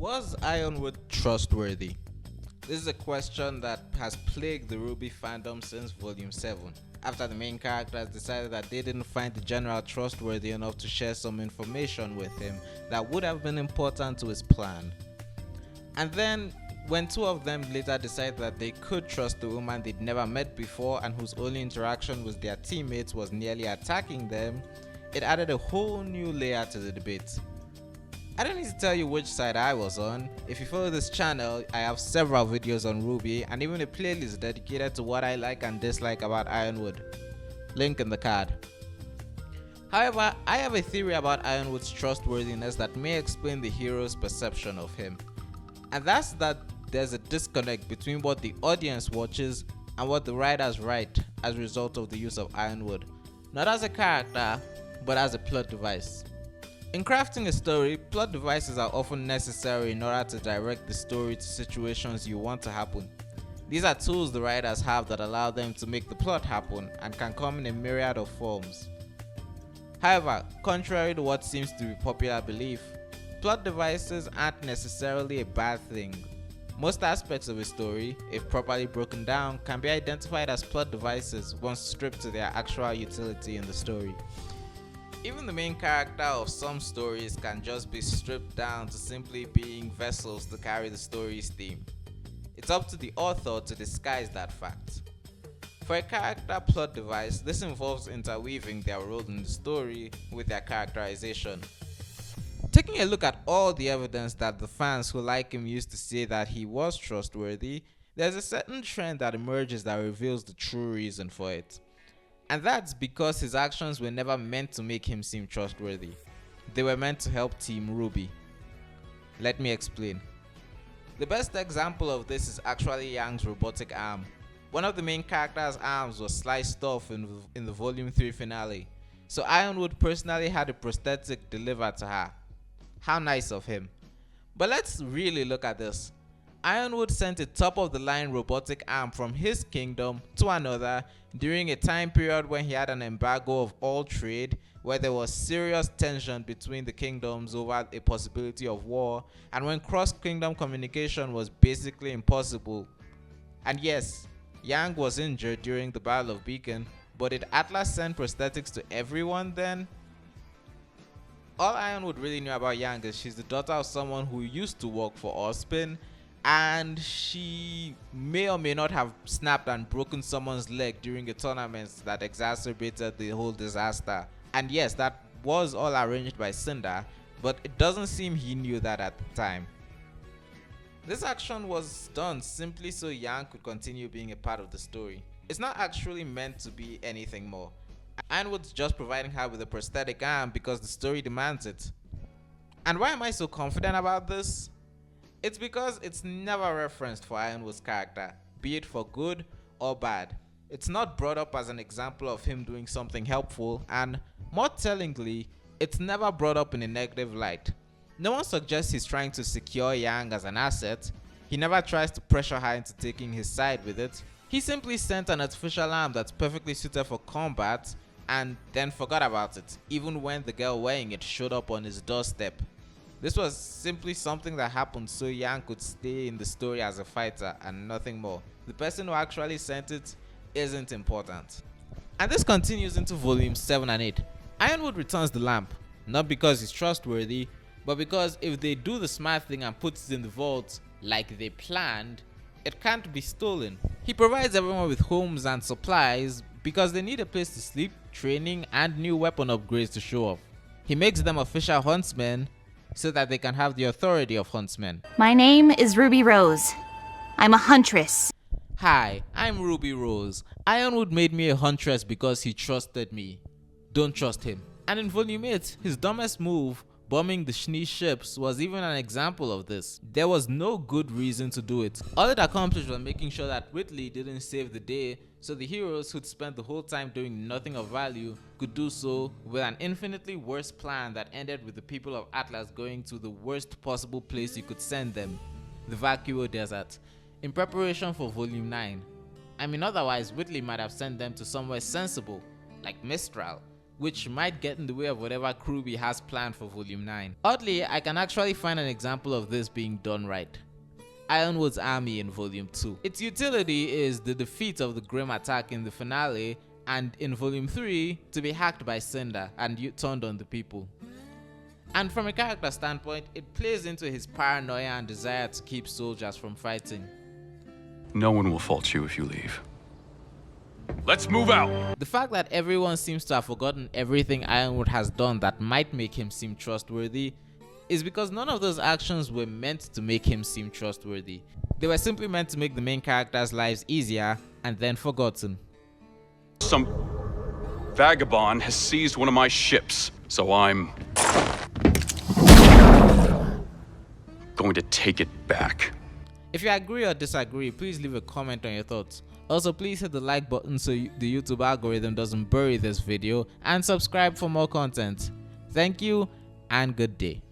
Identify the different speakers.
Speaker 1: Was Ironwood trustworthy? This is a question that has plagued the RWBY fandom since Volume 7, after the main characters decided that they didn't find the general trustworthy enough to share some information with him that would have been important to his plan. And then, when two of them later decided that they could trust the woman they'd never met before and whose only interaction with their teammates was nearly attacking them, it added a whole new layer to the debate. I don't need to tell you which side I was on. If you follow this channel, I have several videos on RWBY and even a playlist dedicated to what I like and dislike about Ironwood. Link in the card. However, I have a theory about Ironwood's trustworthiness that may explain the hero's perception of him. And that's that there's a disconnect between what the audience watches and what the writers write as a result of the use of Ironwood. Not as a character, but as a plot device. In crafting a story, plot devices are often necessary in order to direct the story to situations you want to happen. These are tools the writers have that allow them to make the plot happen and can come in a myriad of forms. However, contrary to what seems to be popular belief, plot devices aren't necessarily a bad thing. Most aspects of a story, if properly broken down, can be identified as plot devices once stripped to their actual utility in the story. Even the main character of some stories can just be stripped down to simply being vessels to carry the story's theme. It's up to the author to disguise that fact. For a character plot device, this involves interweaving their role in the story with their characterization. Taking a look at all the evidence that the fans who like him used to say that he was trustworthy, there's a certain trend that emerges that reveals the true reason for it. And that's because his actions were never meant to make him seem trustworthy. They were meant to help Team RWBY. Let me explain. The best example of this is actually Yang's robotic arm. One of the main character's arms was sliced off in the Volume 3 finale, so Ironwood personally had a prosthetic delivered to her. How nice of him. But let's really look at this. Ironwood sent a top-of-the-line robotic arm from his kingdom to another during a time period when he had an embargo of all trade, where there was serious tension between the kingdoms over a possibility of war, and when cross-kingdom communication was basically impossible. And yes, Yang was injured during the Battle of Beacon, but did Atlas send prosthetics to everyone then? All Ironwood really knew about Yang is she's the daughter of someone who used to work for Huntsmen, and she may or may not have snapped and broken someone's leg during a tournament that exacerbated the whole disaster. And yes, that was all arranged by Cinder, but it doesn't seem he knew that at the time. This action was done simply so Yang could continue being a part of the story. It's not actually meant to be anything more. Ironwood's just providing her with a prosthetic arm because the story demands it. And why am I so confident about this? It's because it's never referenced for Ironwood's character, be it for good or bad. It's not brought up as an example of him doing something helpful, and more tellingly, it's never brought up in a negative light. No one suggests he's trying to secure Yang as an asset. He never tries to pressure her into taking his side with it. He simply sent an artificial arm that's perfectly suited for combat and then forgot about it, even when the girl wearing it showed up on his doorstep. This was simply something that happened so Yang could stay in the story as a fighter and nothing more. The person who actually sent it isn't important. And this continues into Volumes 7 and 8. Ironwood returns the lamp, not because he's trustworthy, but because if they do the smart thing and put it in the vault like they planned, it can't be stolen. He provides everyone with homes and supplies because they need a place to sleep, training, and new weapon upgrades to show off. He makes them official huntsmen so that they can have the authority of huntsmen.
Speaker 2: My name is Ruby Rose. I'm a huntress.
Speaker 1: Hi, I'm Ruby Rose. Ironwood made me a huntress because he trusted me. Don't trust him. And in Volume 8, his dumbest move, bombing the Schnee ships, was even an example of this. There was no good reason to do it. All it accomplished was making sure that Whitley didn't save the day, so the heroes who'd spent the whole time doing nothing of value could do so with an infinitely worse plan that ended with the people of Atlas going to the worst possible place you could send them, the Vacuo Desert, in preparation for Volume 9. I mean, otherwise Whitley might have sent them to somewhere sensible, like Mistral, which might get in the way of whatever RWBY has planned for Volume 9. Oddly, I can actually find an example of this being done right. Ironwood's army in Volume 2. Its utility is the defeat of the Grimm attack in the finale, and in Volume 3, to be hacked by Cinder and turned on the people. And from a character standpoint, it plays into his paranoia and desire to keep soldiers from fighting.
Speaker 3: No one will fault you if you leave. Let's move out!
Speaker 1: The fact that everyone seems to have forgotten everything Ironwood has done that might make him seem trustworthy is because none of those actions were meant to make him seem trustworthy. They were simply meant to make the main characters' lives easier and then forgotten.
Speaker 3: Some vagabond has seized one of my ships, so I'm going to take it back.
Speaker 1: If you agree or disagree, please leave a comment on your thoughts. Also, please hit the like button so the YouTube algorithm doesn't bury this video, and subscribe for more content. Thank you and good day.